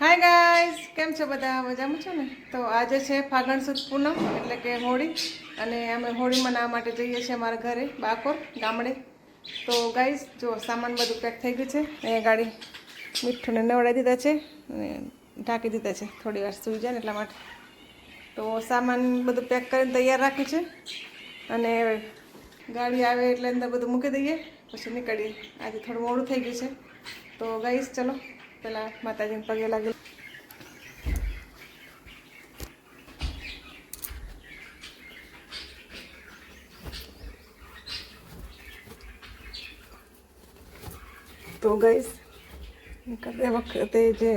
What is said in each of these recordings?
Hi guys, કેમ છો બધા? મજામાં છો ને? તો આજે છે ફાગણ સુદ પૂનમ એટલે કે હોળી, અને અમે હોળી મનાવવા માટે જઈએ છીએ અમારા ઘરે બાકોર ગામડે. તો ગાઈઝ જો સામાન બધું પેક થઈ ગયું છે. અહીંયા ગાડી મીઠુંને નવડાવી દીધા છે અને ઢાંકી દીધા છે, થોડી વાર સૂઈ જાય ને એટલા માટે. તો સામાન બધું પેક કરીને તૈયાર રાખ્યું છે, અને ગાડી આવે એટલે અંદર બધું મૂકી દઈએ પછી નીકળીએ. આજે થોડું મોડું થઈ ગયું છે. તો ગાઈઝ ચલો પહેલાં માતાજીને પગે લાગી. તો ગાઈઝ નીકળતી વખતે જે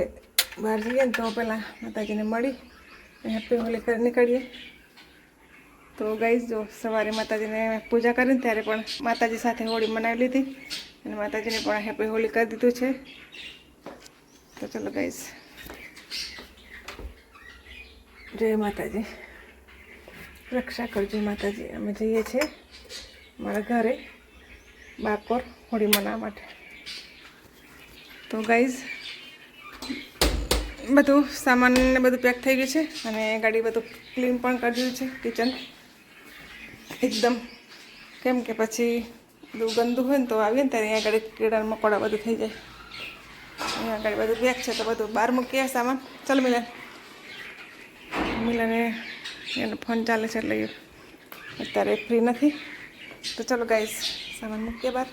બહાર જઈએ ને તો પહેલાં માતાજીને મળી હેપી હોલી કરી નીકળીએ. તો ગાઈઝ જો સવારે માતાજીને પૂજા કરીને ત્યારે પણ માતાજી સાથે હોળી મનાવી લીધી, અને માતાજીને પણ હેપી હોલી કરી દીધું છે. તો ચલો ગાઈઝ, જય માતાજી, રક્ષા કરજો માતાજી. અમે જઈએ છીએ મારા ઘરે બાકોર હોળી મનાવવા માટે. તો ગાઈઝ બધું સામાન ને બધું પેક થઈ ગયું છે, અને ગાડી બધું ક્લીન પણ કરી દીધું છે. કિચન એકદમ, કેમ કે પછી બધું ગંદુ હોય ને તો આવીએ ને ત્યારે અહીંયા ગાડી કીડા મકોડા બધું થઈ જાય. અહીંયા ગાડી બધું પેક છે તો બધું બહાર મૂકીએ સામાન. ચાલો મિલને એનો ફોન ચાલે છે એટલે અત્યારે ફ્રી નથી. તો ચલો ગાઈઝ સામાન મૂકીએ બહાર.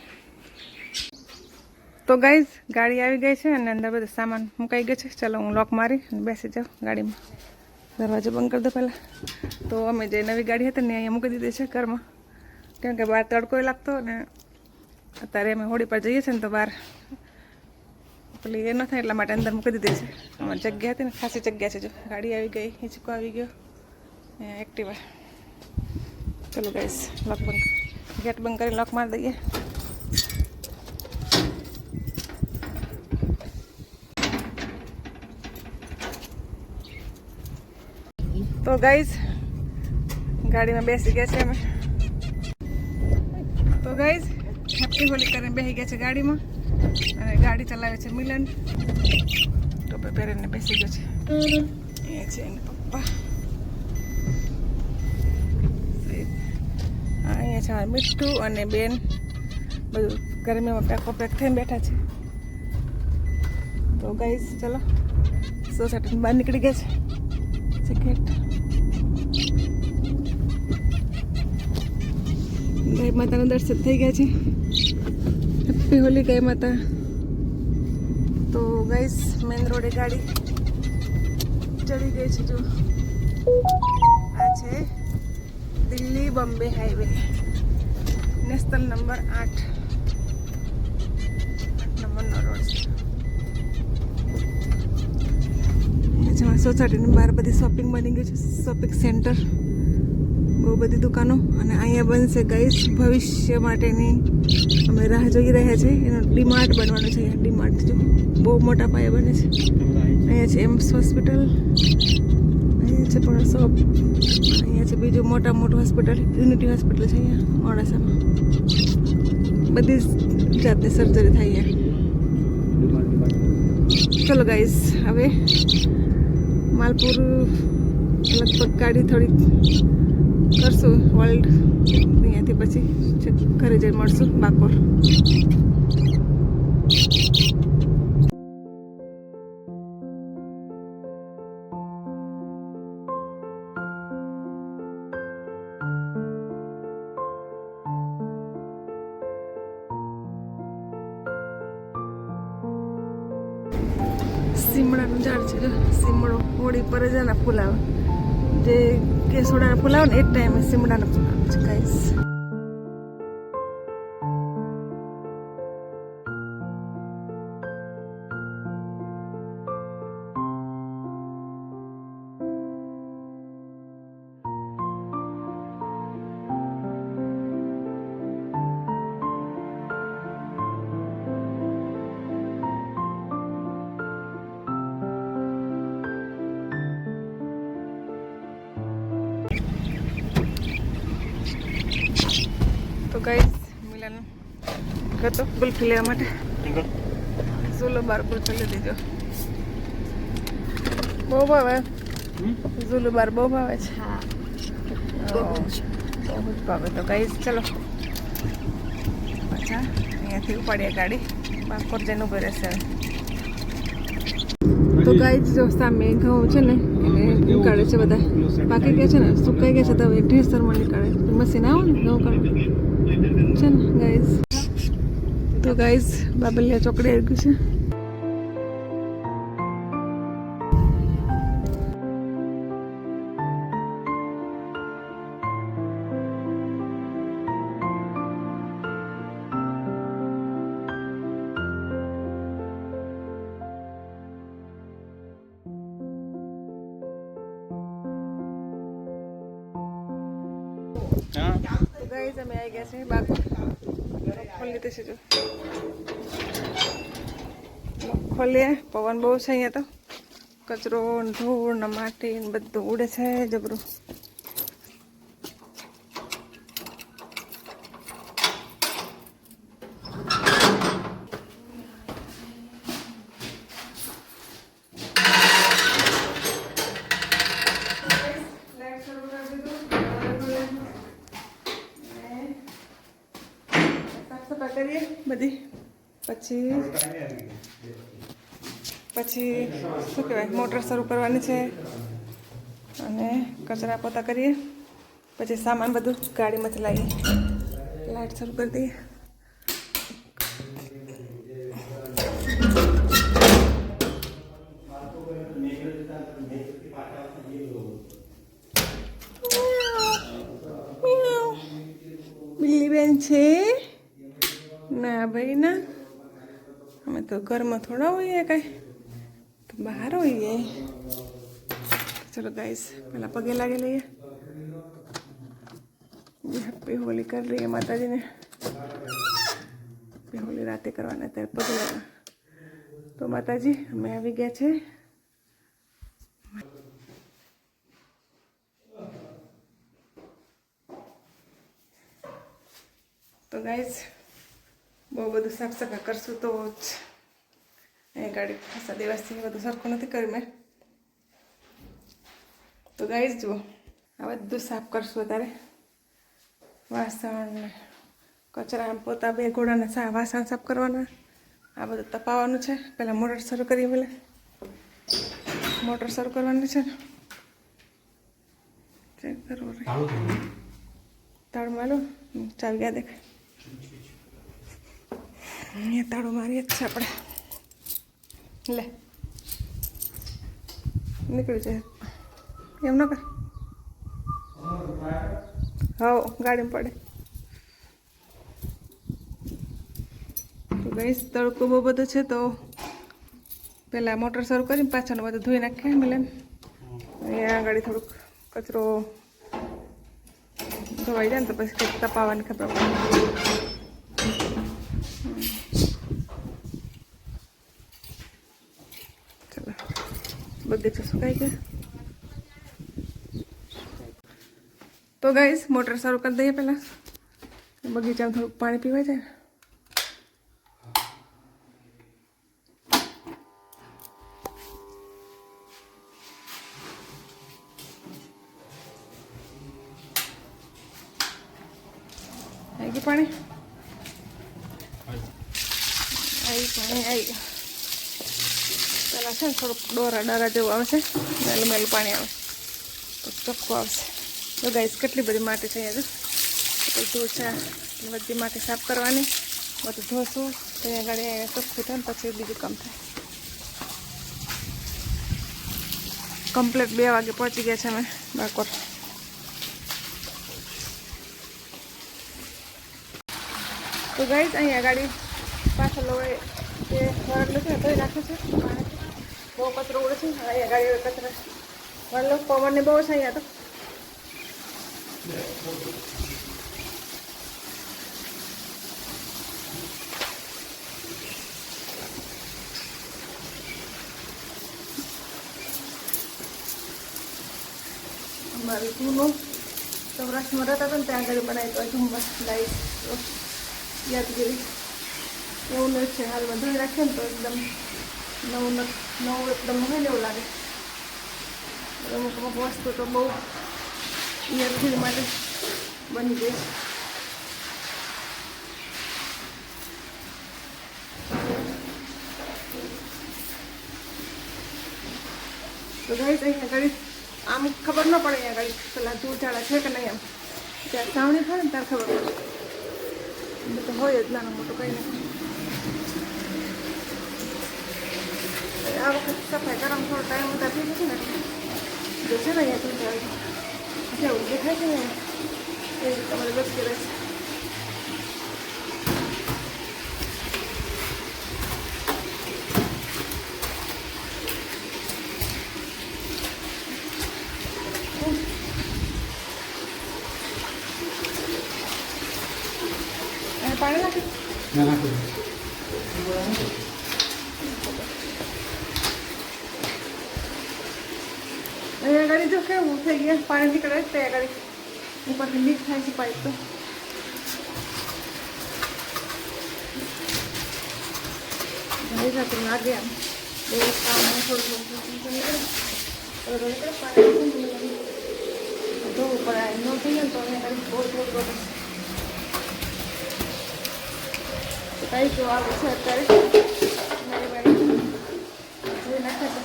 તો ગાઈઝ ગાડી આવી ગઈ છે અને અંદર બધું સામાન મુકાઈ ગયો છે. ચલો હું લોક મારી અને બેસી જાઉં ગાડીમાં. દરવાજો બંધ કરી દો પહેલાં. તો અમે જે નવી ગાડી હતી ને અહીંયા મૂકી દીધી છે ઘરમાં, કેમ કે બહાર તડકો લાગતો, અને અત્યારે અમે હોળી પર જઈએ છીએ ને તો બહાર પેલી એ ન થાય એટલા માટે અંદર મૂકી દીધી છે. અમારી જગ્યા હતી ને, ખાસી જગ્યા છે. જો ગાડી આવી ગઈ, હિંચકો આવી ગયો, એક્ટિવા. ચલો ગાઈઝ લોક બંધ, ગેટ બંધ કરીને લોક મારી દઈએ. તો ગાઈઝ ગાડીમાં બેસી ગયા છે અમે. તો ગાઈઝ હેપી હોલી કરીને બેસી ગયા છે ગાડીમાં, અને ગાડી ચલાવે છે મિલન. ટોપે પહેરીને બેસી ગયો છે. એ છે એના પપ્પા. અહીંયા છે મીઠું અને બેન, બધું ગરમીમાં પેક થઈને બેઠા છે. તો ગાઈઝ ચલો સોસાયટીની બહાર નીકળી ગયા છે. ગેટ ગાય માતાના દર્શન થઈ ગયા છે. હેપી હોલી ગાય માતા. તો ગાઈસ મેન રોડે ગાડી ચડી ગઈ છે. જો આ છે Delhi Bombay highway, national number 8 નંબરનો રોડ છે. સોસાયટીની બહાર બધી શોપિંગ બની ગઈ છે, શોપિંગ સેન્ટર, બહુ બધી દુકાનો. અને અહીંયા બનશે ગાઈસ ભવિષ્ય માટેની અમે રાહ જોઈ રહ્યા છીએ. એનો ડીમાર્ટ બનવાનું છે. અહીંયા ડીમાર્ટ જો બહુ મોટા પાયે બને છે. અહીંયા છે એમ્સ હોસ્પિટલ, અહીંયા છે પણ શોપ, અહીંયા છે બીજું મોટું હોસ્પિટલ, યુનિટી હોસ્પિટલ છે અહીંયા મોડાસામાં. બધી જાતની સર્જરી થાય અહીંયા. ચલો ગાઈસ હવે માલપુર લગભગ ગાડી થોડીક કરશું વર્લ્ડ, અહીંયાથી પછી ઘરે જઈને મળશું બાકોર. સીમડાનું ઝાડ છે. જો સીમડો હોળી પર જ એના ફૂલ આવે, જે કેસુડાના ફૂલ આવે ને એ ટાઈમે સીમડાના ફૂલ આવે છે ગાઈસ. તો ગાઈસ મિલન ગયો ગુલ્ફી લેવા માટે, ઝૂલો બાર ગુલ્ફી લઈ દીધો. બહુ ભાવે ઝુલુ બાર બહુ ભાવે છે. હા બહુ જ ભાવે. તો ગાઈસ ચલો પાછા અહીંયાથી ઉપાડીએ ગાડી બાકોર જઈને ઉભી રહેશે. તો ગાઈસ જો સામે ઘઉં છે ને એને નીકાળે છે બધા, પાકી ગયા છે ને સુકાઈ ગયા છે તો હવે ઢેસરમાં નીકાળે મશીન આવે ને ઘઉં કાઢે છે ને ગાઈસ. તો ગાઈસ બાબલિયા ચોકડી આવી ગયું છે. તો ગાઈસ અમે આવી ગયા છે બાકોર. ખોલી લીધે છે જો ખોલીએ. પવન બહુ છે અહીંયા તો, કચરો ને ધૂળ ને માટી ને બધું ઉડે છે જબરું. કરીએ બધી પછી શું કહેવાય મોટર શરૂ કરવાની છે અને કચરા પોતા કરીએ. પછી સામાન બધું ગાડીમાંથી લાવીએ. લાઈટ શરૂ કરી દઈએ. બિલ્લી બેન છે ના ભાઈ ના, અમે તો ઘરમાં થોડા હોઈએ કાંઈ, તો બહાર હોઈએ. ચલો ગાઈસ પહેલાં પગે લાગી લઈએ. હેપ્પી હોલી કરી લઈએ માતાજીને. હેપ્પી હોલી રાતે કરવાના ત્યારે પગે લાગવા. તો માતાજી અમે આવી ગયા છે. તો ગાઈસ બહુ બધું સાફ સફાઈ કરશું તો જ એ ગાડી ખાસા દિવસથી બધું સરખું નથી કર્યું મેં. તો ગાઈસ જુઓ આ બધું સાફ કરશું અત્યારે. વાસણ ને કચરા પોતા બે ઘોડાના વાસણ સાફ કરવાના. આ બધું તપાવવાનું છે. પહેલાં મોટર શરૂ કરીએ. પહેલાં મોટર શરૂ કરવાની છે ને ચેક કરવું રે. તાળું મારું ચાવી ગયા દેખાય. અહીંયા તાળું મારીએ જ છે આપણે. લે નીકળી જાય એમ ન કર. હા ગાડીમાં પડે. તો ગઈશ તડકો બહુ બધો છે તો પહેલાં મોટર શરૂ કરીને પાછળનું બધું ધોઈ નાખીએ. મિલે અહીંયા ગાડી થોડુંક કચરો ધોવાઈ જાય ને તો પછી કંઈક તપાવવાની ખબર પડે. બગીચો સુકાઈ ગયો. તો ગાઈસ મોટર શરૂ કરી દઈએ પહેલાં. બગીચામાં થોડુંક પાણી પીવાય જાય. આવી ગયું પાણી. આવી પેલા છે ને થોડુંક ડોરા જેવું આવશે. મેલું મેલું પાણી આવે તો ચોખ્ખું આવશે. તો ગાઈસ કેટલી બધી માટી છે અહીંયા તો ધૂળ છે. બધી માટી સાફ કરવાની. બધું ધોશું તો અહીંયા ગાડી ચોખ્ખું થાય ને પછી બીજું કામ થાય. કમ્પ્લીટ 2 વાગે પહોંચી ગયા છે અમે બાકોર. તો ગાઈસ અહીંયા ગાડી પાછળ હોય એ વરડલું છે ને ધોઈ નાખે છે. બહુ કચરો ઉડે છે. અહીંયા ગાડી કચરા વરલો પવનને બહુ છે અહીંયા તો. અમારી જૂનો સૌરાષ્ટ્રમાં રહેતા હતા ને ત્યાં આગળ બનાવી તો ઝુંબસ લાઈટ યાદગીરી એવું ન છે. હાલમાં ધોઈ રાખીએ ને તો એકદમ નવું એકદમ હોય ને એવું લાગે. અમુક અમુક વસ્તુ તો બહુ ઈયરથી માટે બની ગઈ. તો ગાઈસ અહીંયા ઘડી આમ ખબર ન પડે, અહીંયા ઘડી પેલા ધૂળઝાડા છે કે નહીં, આમ ત્યાં સાવણી થાય ને ત્યારે ખબર પડે. તો હોય જ નાનું મોટું કંઈ નહીં. આ વખત સફાઈ કરવામાં થોડો ટાઈમ વધારે થઈ જશે ને, જો છે ને અહીંયા ધૂળઝાડ જેવું દેખાય છે ને એ રીતે તમારે વધતી રહેશે. પાણી નાખી અહીંયા ગાડી જો કેવું થઈ ગયા, પાણી નીકળે તો અહીંયા ગાડી ઉપરથી લીક થાય છે પાઇપ. તો ઘણી સાથે લાગે આમ એ કામ થોડું નીકળે પાણી ધોવું પડે. ન થઈ જાય તો અહીંયા ગાડી બહુ થોડું કઈ જો આવે છે અત્યારે મારી વાળી ધોઈ નાખે તો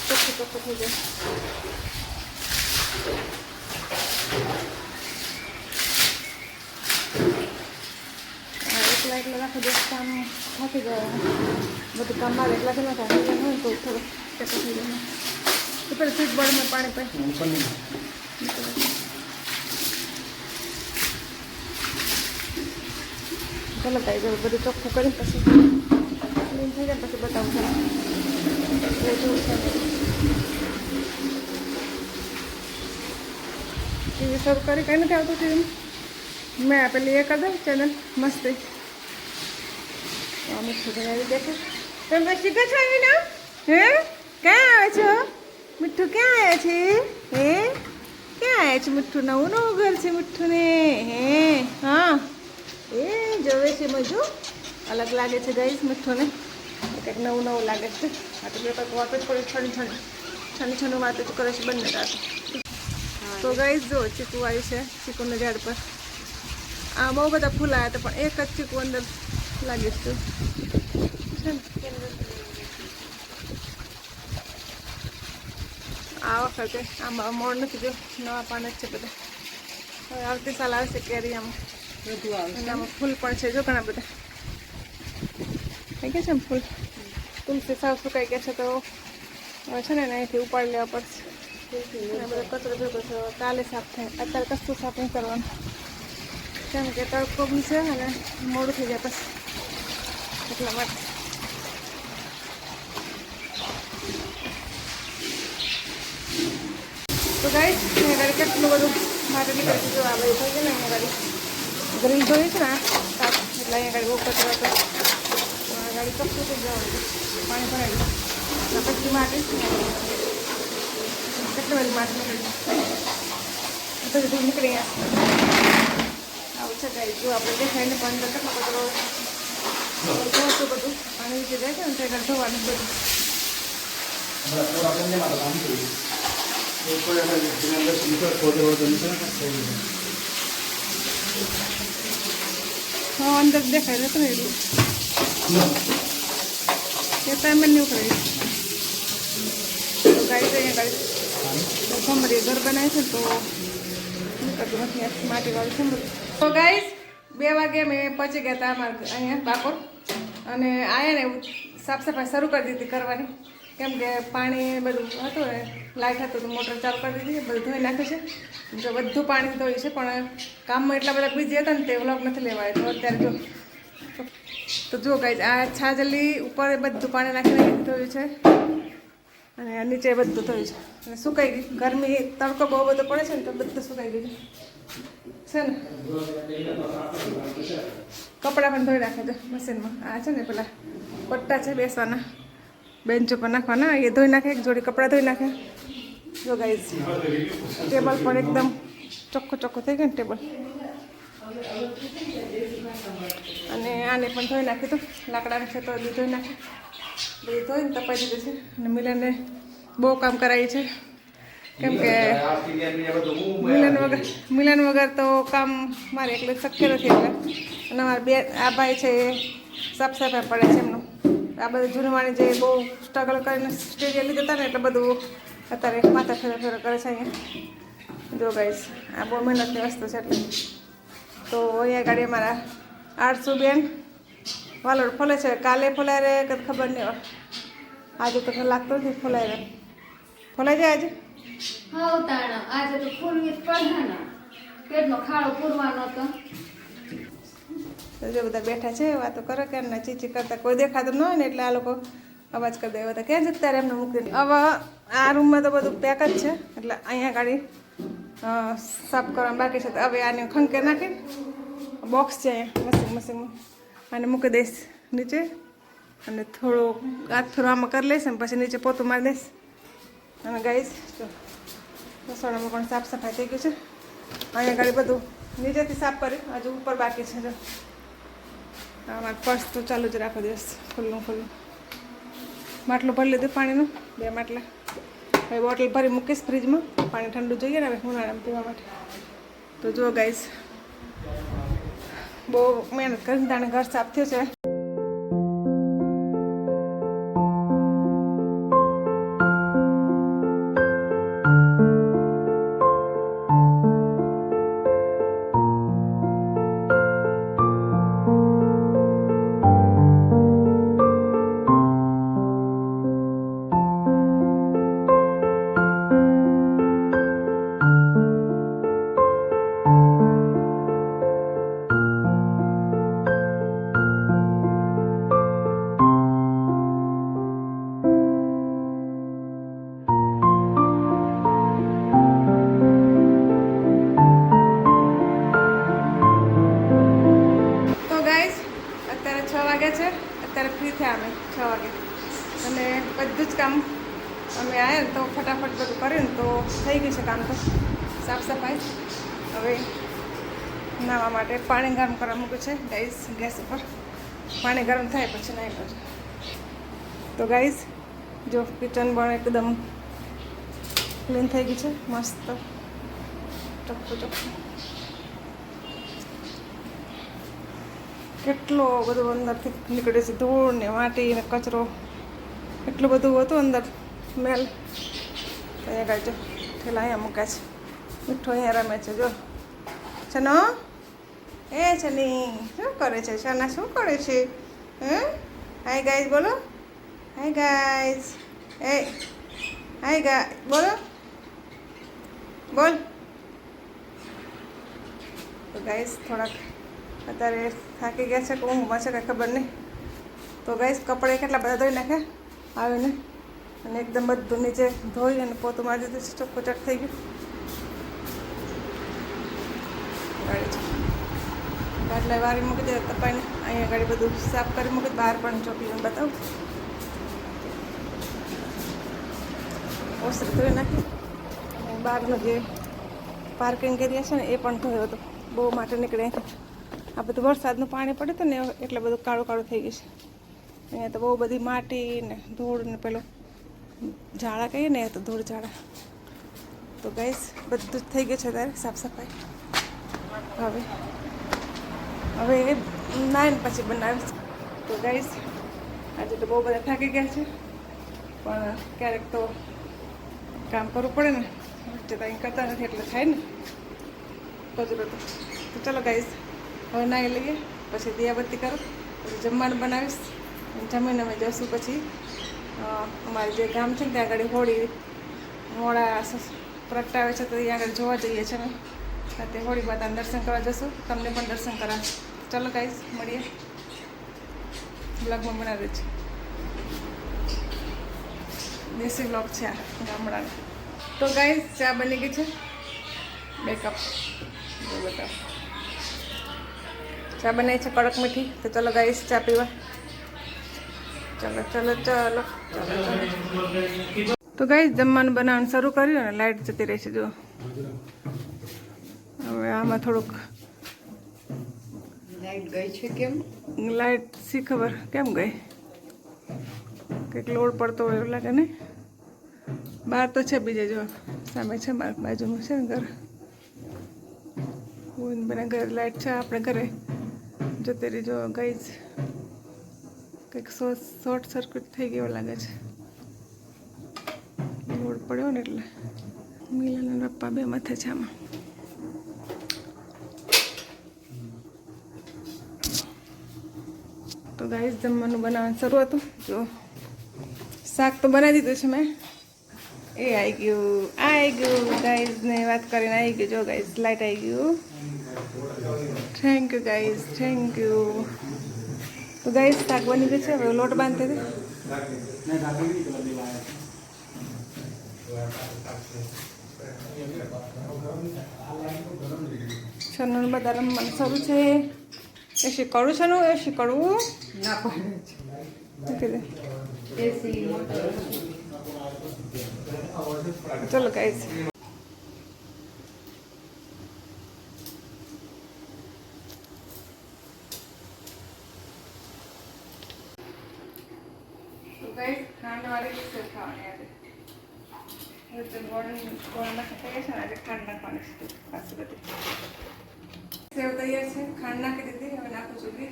ચોખ્ખું ચોખ્ખું થઈ જાય. એકલા એકલા રાખો દિવસ કામ થાકી જાય, બધું કામ મારે એકલા કેટલા થાકી જાય હોય તો થોડું ચોખ્ખું થઈ જાય. તો પેલા સ્વીચ બોર્ડમાં પાણી પાઈ ચાલો ગાઈ જાવ બધું ચોખ્ખું કરીને પછી ક્લીન થઈ જાય પછી બતાવું છું. એ જોવું છે ટીવી શરૂ કરી કંઈ નથી આવતું ટીવી. મેં પેલી એ કરી દઉં ચેનલ મસ્તી મીઠું બનાવી દેખો. તમે શીખો છો એના? હે ક્યાં આવે છો? મીઠું ક્યાં આવ્યા છે? હે ક્યાં આવ્યા છે મીઠું? નવું નવું ઘર છે મીઠું ને. હે હા એ જોવે છે મજો અલગ લાગે છે ગાઈસ મીઠું ને કંઈક નવું નવું લાગે છે. આ તો કંઈક વાત જ પડે છણી છનું વાત જ કરે છે બંને રાત. તો ગાઈસ જો ચીકુ આવ્યું છે, ચીકુના ઝાડ પર આ બહુ બધા ફૂલ આવ્યા હતા પણ એક જ ચીકુ અંદર લાગે છે ને. આ વખતે આમાં મોડ નથી, જો નવા પાન જ છે બધા. હવે આવતી સાલ આવશે કેરી આમાં અને આમાં ફૂલ પણ છે જો ઘણા બધા થઈ ગયા છે ને ફૂલ. તુલસી સાવ સુકાઈ ગયા છે તો હવે છે ને અહીંથી ઉપાડી લેવા પડશે. બધો કચરો ભેગો છે કાલે સાફ થાય, અત્યારે કશું સાફ નહીં કરવાનું કેમ કે તડકો બી છે અને મોડું થઈ જાય પછી એટલા માટે. તો ગાઈસ અહીંયા ગાડી કેટલું બધું માટે નીકળે છે જો આ બધું થઈ જાય ને અહીંયા ગાડી ગ્રીલ ધોઈ છે ને એટલે અહીંયા ગાડી બહુ કચરો હતો. આ ગાડી ચોખ્ખું થઈ જવાનું પાણી ભરાઈ પછી માટી કેટલી બધી માટી નીકળી બધું નીકળી આવું છે ગાઈ. જો આપણે દેખાય ને પણ અંદર કેટલો કચરો ધોતું બધું પાણી નીચે જાય છે ને ત્યાં ધોવાનું બધું. હા અંદર દેખાય નથી ને એટલું એ ટાઈમ નહીં ઉકળાય. તો ગાડી તો અહીંયા ગાડી ભમરી ઘર બનાવે છે તો નીકળતું નથી માટીવાળું છે બધું. તો ગાઈસ 2 વાગે મેં પહોંચી ગયા હતા અમારે અહીંયા બાકોર અને આવ્યા ને એવું સાફ સફાઈ શરૂ કરી દીધી કરવાની કેમ કે પાણી બધું હતું ને લાઇટ હતું તો મોટર ચાલુ કરી દીધી બધું ધોઈ નાખ્યું છે. જો બધું પાણી ધોયું છે પણ કામમાં એટલા બધા બીજી હતા ને તે વ્લોગ નથી લેવાય તો અત્યારે જો તો જો ગાઈસ આ છાજલી ઉપર બધું પાણી નાખીને ધોયું છે અને નીચે બધું ધોયું છે અને સુકાઈ ગયું. ગરમી તડકો બહુ બધો પડે છે ને તો બધું સુકાઈ ગયું છે ને. કપડાં પણ ધોઈ નાખે છે મશીનમાં. આ છે ને પેલા પટ્ટા છે બેસવાના બેન્ચ ઉપર નાખવાના એ ધોઈ નાખે, એક જોડી કપડાં ધોઈ નાખે. જો ગાઈસ ટેબલ પણ એકદમ ચોખ્ખું ચોખ્ખું થઈ ગયું ને ટેબલ. અને આને પણ ધોઈ નાખ્યું તો લાકડાને છે તો ધોઈ નાખે બધું ધોઈને તપાઈ દીધું છે અને મિલનને બહુ કામ કરાય છે, કેમ કે મિલન વગર તો કામ મારે એટલે શક્ય નથી. એટલે અને અમારા બે આ ભાઈ છે એ સાફ સફાઈ પડે છે એમનું. આ બધું જૂનવાણી જે બહુ સ્ટ્રગલ કરીને સ્ટેજે લીધા હતા ને એટલે બધું અત્યારે માથા ફેરા કરે છે અહીંયા. જો ગાઈસ આ બહુ મહેનતની વસ્તુ છે. એટલે તો અહીંયા ગાડી અમારા 800 બેન વાલોડ ફોલે છે. કાલે ફોલાય રહે કે ખબર નહીં હોય, આજે તો લાગતો નથી ફોલાય રહે. ફોલાઈ જાય આજે? હા ઉતાણા આજે તો ફૂલવી પડે, પેટનો ખાડો પૂરવાનો હતો. તો જો બધા બેઠા છે વાતો કરે કે એમના ચીચી કરતા કોઈ દેખાતું ન હોય ને એટલે આ લોકો અવાજ કરી દે. બધા ક્યાં જતા રહે એમને મૂકીને. હવે આ રૂમમાં તો બધું પેક જ છે, એટલે અહીંયા ગાડી સાફ કરવાનું બાકી છે. તો હવે આને ખંકે નાખી બોક્સ છે અહીંયા મશીનમાં આને મૂકી દઈશ નીચે, અને થોડું હાથ થોડું આમાં કરી લઈશ ને પછી નીચે પોતું મારી દઈશ. અને ગાઈશ જો રસોડામાં પણ સાફ સફાઈ થઈ ગઈ છે. અહીંયા ગાડી બધું નીચેથી સાફ કરી, હજુ ઉપર બાકી છે. જો અમારું પર્સ તો ચાલુ જ રાખો દિવસ ખુલ્લું. માટલું ભરી લીધું પાણીનું, 2 માટલા. હવે બોટલ ભરી મૂકીશ ફ્રીજમાં, પાણી ઠંડુ જોઈએ ને હવે ઉનાળામાં પીવા માટે. તો જુઓ ગાઈસ બહુ મહેનત કરીને તાણે ઘર સાફ થયું છે. અત્યારે ફ્રી થયા અમે 6 વાગે, અને બધું જ કામ અમે આવ્યા ને તો ફટાફટ બધું કર્યું ને તો થઈ ગયું છે કામ. તો સાફ સફાઈ. હવે નાહવા માટે પાણી ગરમ કરવા મૂક્યું છે ગાઈસ ગેસ ઉપર. પાણી ગરમ થાય પછી નાહી પડશે. તો ગાઈસ જો કિચન પણ એકદમ ક્લીન થઈ ગયું છે, મસ્ત ચોખ્ખું. કેટલો બધું અંદરથી નીકળે છે, ધૂળ ને માટી ને કચરો, એટલું બધું હતું અંદર સ્મેલ. અહીંયા ગાય જો ઠેલા અહીંયા મૂક્યા છે, મીઠો અહીંયા રમે છે. જો છનો એ છની શું કરે છે? છના શું કરે છે? હાય ગાઈઝ બોલો, હાય ગાઈઝ. હાય બોલો, બોલ. તો ગાઈઝ થોડાક અત્યારે થાકી ગયા છે કે ઊંઘમાં છે કંઈ ખબર નહીં. તો ગાઈસ કપડાં કેટલા બધા ધોઈ નાખ્યા આવીને, અને એકદમ બધું નીચે ધોઈ અને પોતું મારી દીધું છે. ચોખ્ખું ચટ થઈ ગયું. ગાડી છે ગાડલા વારી મૂકી દે તપાઈને. અહીંયા ગાડી બધું સાફ કરી મૂકી. બહાર પણ ચોકીને બતાવું. ઓસરી ધોઈ નાખી. બહારનો જે પાર્કિંગ એરિયા છે ને એ પણ ધોયો હતો. બહુ માટે નીકળે. આ બધું વરસાદનું પાણી પડ્યું હતું ને એટલે બધું કાળું થઈ ગયું છે. અહીંયા તો બહુ બધી માટી ને ધૂળ ને પેલો ઝાડા કહીએ ને તો ધૂળ ઝાડા. તો ગાઈસ બધું જ થઈ ગયું છે ત્યારે સાફ સફાઈ. હવે નાઈને પછી બનાવીશ. તો ગાઈસ આજે તો બહુ બધા થાકી ગયા છે, પણ ક્યારેક તો કામ કરવું પડે ને, વચ્ચે તો અહીં કરતા નથી એટલે થાય ને કચરો. તો ચલો ગાઈસ હવે નાહી લઈએ, પછી દિયાબત્તી કરું, પછી જમવાનું બનાવીશ. જમીને અમે જઈશું પછી અમારે જે ગામ છે ને ત્યાં આગળ હોળી મોડા પ્રગટાવે છે, તો ત્યાં આગળ જોવા જઈએ છીએ અમે. સાથે હોળી માતાના દર્શન કરવા જશું. તમને પણ દર્શન કરાવશું. ચલો ગાઈસ મળીએ, બ્લોગમાં બનાવી છે. દેશી બ્લોગ છે આ ગામડાનો. તો ગાઈસ ચા બની ગઈ છે 2 કપ. બતાવો ચા બનાવી છે કડક મીઠી. તો ચલો ગાઈસ ચા પીવા. ચલો. તો ગાઈસ જમવાનું બનાવવાનું શરૂ કર્યું ને લાઇટ જતી રહી છે. જો હવે આમાં થોડુંક લાઈટ ગઈ છે. કેમ લાઇટ શી ખબર કેમ ગઈ? કંઈક લોડ પડતો હોય એવું લાગે ને. બહાર તો છે બીજે જો સામે છે મારા બાજુમાં છે ને ઘર બના ઘરે લાઈટ છે આપણે ઘરે જતી રહી જો ગાઈઝ કંઈક શોર્ટ સર્કિટ થઈ ગયો લાગે છે લોડ પડ્યો ને એટલે મિલન અને પપ્પા બે માથે છે આમાં તો ગાઈઝ જમવાનું બનાવવાનું શરૂ હતું જો શાક તો બનાવી દીધું છે મેં એ આવી ગયું ગાઈઝને વાત કરીને આવી ગયું જો ગાઈઝ લાઈટ આવી ગયું thank you guys thank you તો ગાઈઝ શાક બની ગયું છે હવે લોટ બાંધતી હતી છનું બધા રમવાનું શરૂ છે એ શીખવાડું છે ને એ શીખવાડવું ના પડે એસી ચલો ગાઈઝ તો ગાઈઝ ખાંડવાળી સેવ ખાવાની આજે ગોળમાં ખાઈ છે ને આજે ખાંડ નાખવાની છે ખાસ બધી સેવ તૈયાર છે ખાંડ નાખી દીધી હવે નાખું છું ઘી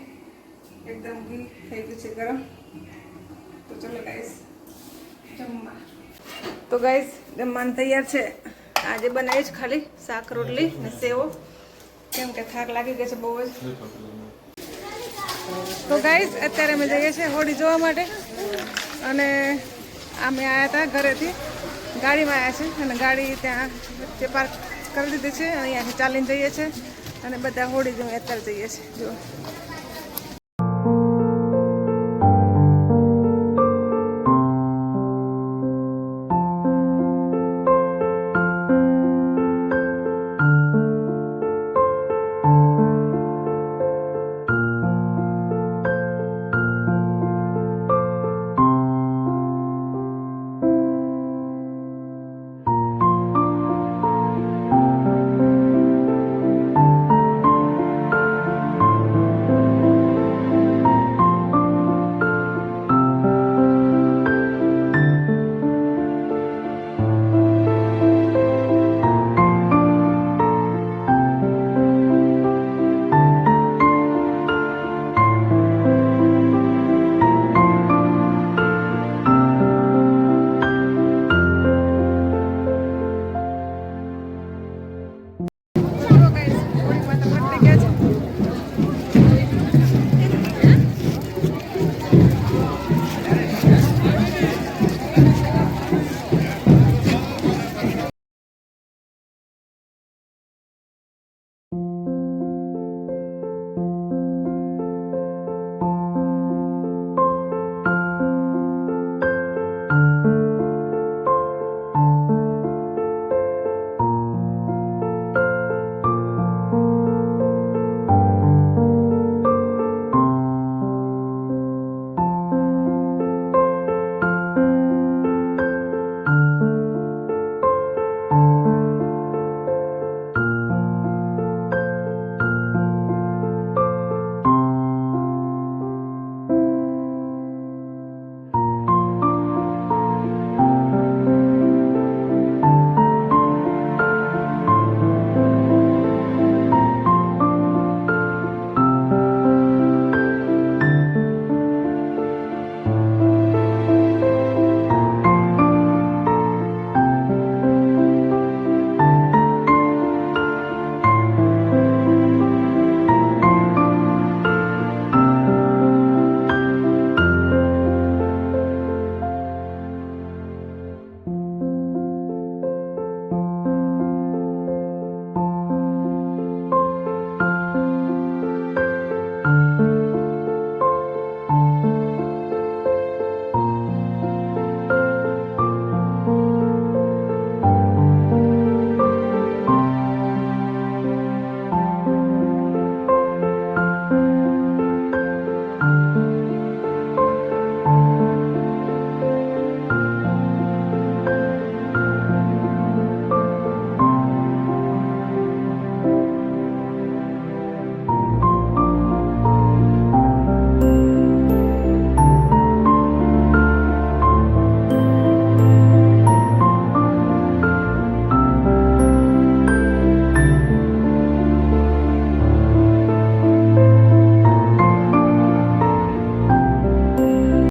એકદમ ઘી થઈ ગયું છે ગરમ તો ચલો ગાઈઝ જમવા તો ગાઈઝ જમવાનું તૈયાર છે આજે બનાવી જ ખાલી શાક રોટલી ને સેવો કેમ કે થાક લાગી ગઈ છે બહુ જ તો ગાઈઝ અત્યારે અમે જઈએ છીએ હોળી જોવા માટે અને અમે આવ્યા હતા ઘરેથી ગાડીમાં આવ્યા છે અને ગાડી ત્યાં પાર્ક કરી દીધી છે અને અહીંયાથી ચાલીને જઈએ છીએ અને બધા હોળી જોવા અત્યારે જઈએ છીએ જો